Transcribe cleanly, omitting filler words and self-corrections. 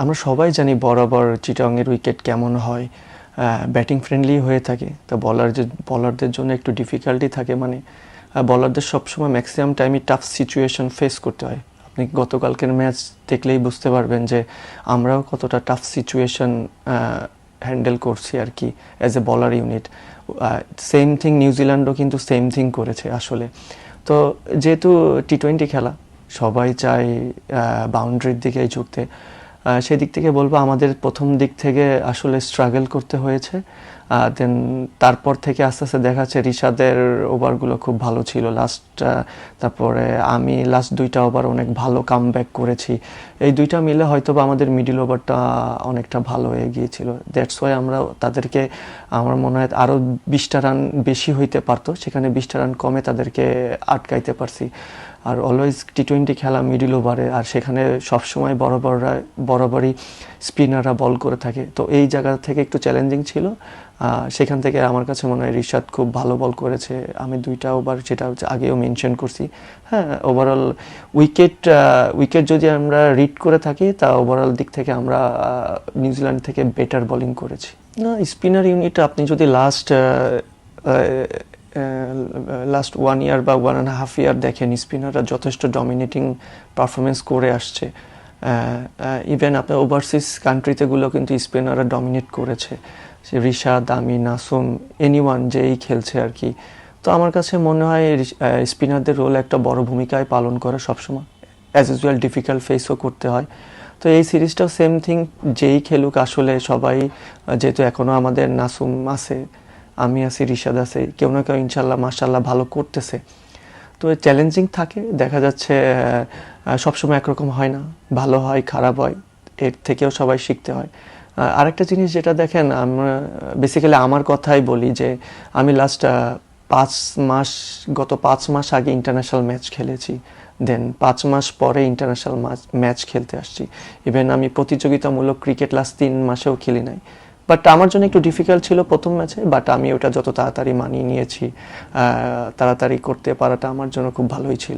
আমরা সবাই জানি বরাবর চিটাগংয়ের উইকেট কেমন হয়, ব্যাটিং ফ্রেন্ডলি হয়ে থাকে। তো বলারদের জন্য একটু ডিফিকাল্টি থাকে, মানে বলারদের সবসময় ম্যাক্সিমাম টাইমই টাফ সিচুয়েশন ফেস করতে হয়। আপনি গতকালকের ম্যাচ দেখলেই বুঝতে পারবেন যে আমরাও কতটা টাফ সিচুয়েশন হ্যান্ডেল করছি আর কি অ্যাজ এ বলার ইউনিট। সেম থিং নিউজিল্যান্ডও কিন্তু সেম থিং করেছে আসলে। তো যেহেতু টি-20 খেলা, সবাই চায় বাউন্ডারির দিকেই ঝুঁকতে। সেদিক থেকে বলবো আমাদের প্রথম দিক থেকে আসলে স্ট্রাগল করতে হয়েছে। দেন তারপর থেকে আস্তে আস্তে দেখা যাচ্ছে রিশাদের ওভারগুলো খুব ভালো ছিল লাস্ট। তারপরে আমি লাস্ট 2টা ওভার অনেক ভালো কামব্যাক করেছি। এই 2টা মিলে হয়তো বা আমাদের মিডল ওভারটা অনেকটা ভালো হয়ে গিয়েছিল। দ্যাটস ওয়াই আমরা তাদেরকে, আমার মনে হয় আরও 20টা রান বেশি হইতে পারতো, সেখানে 20টা রান কমে তাদেরকে আটকাইতে পারছি। আর অলওয়েজ টি-20 খেলা মিডল ওভারে, আর সেখানে সবসময় বরাবরই স্পিনাররা বল করে থাকে। তো এই জায়গা থেকে একটু চ্যালেঞ্জিং ছিল। সেখান থেকে আমার কাছে মনে হয় রিশাদ খুব ভালো বল করেছে। আমি 2টা ওভার, যেটা হচ্ছে আগেও মেনশন করছি, হ্যাঁ ওভারঅল উইকেট যদি আমরা রিড করে থাকি, তা ওভারঅল দিক থেকে আমরা নিউজিল্যান্ড থেকে বেটার বোলিং করেছি। না, স্পিনার ইউনিট আপনি যদি লাস্ট 1 ইয়ার বা 1.5 ইয়ার দেখেন, স্পিনাররা যথেষ্ট ডমিনেটিং পারফরমেন্স করে আসছে। ইভেন আপনার ওভারসিজ কান্ট্রিতেগুলো কিন্তু স্পিনাররা ডমিনেট করেছে। রিশাদ, আমি, নাসুম, এনিওয়ান যেই খেলছে আর কি। তো আমার কাছে মনে হয় স্পিনারদের রোল একটা বড় ভূমিকায় পালন করে সবসময়। অ্যাজ ইউজুয়াল ডিফিকাল্ট ফেসও করতে হয়। তো এই সিরিজটাও সেম থিং, যেই খেলুক আসলে সবাই, যেহেতু এখনও আমাদের নাসুম আছে, আমি আছি, রিশাদ আছে, কেউ না কেউ ইনশাল্লাহ মাশাল্লাহ ভালো করতেছে। তো চ্যালেঞ্জিং থাকে, দেখা যাচ্ছে সবসময় একরকম হয় না, ভালো হয় খারাপ হয়, এর থেকেও সবাই শিখতে হয়। আরেকটা জিনিস যেটা দেখেন, আমরা বেসিক্যালি আমার কথাই বলি যে আমি লাস্ট 5 মাস আগে ইন্টারন্যাশনাল ম্যাচ খেলেছি, দেন 5 মাস পরে ইন্টারন্যাশনাল ম্যাচ খেলতে আসছি। ইভেন আমি প্রতিযোগিতামূলক ক্রিকেট লাস্ট 3 মাসেও খেলি নাই। বাট আমার জন্য একটু ডিফিকাল্ট ছিল প্রথম ম্যাচে, বাট আমি ওটা যত তাড়াতাড়ি মানিয়ে নিয়েছি, তাড়াতাড়ি করতে পারাটা আমার জন্য খুব ভালোই ছিল।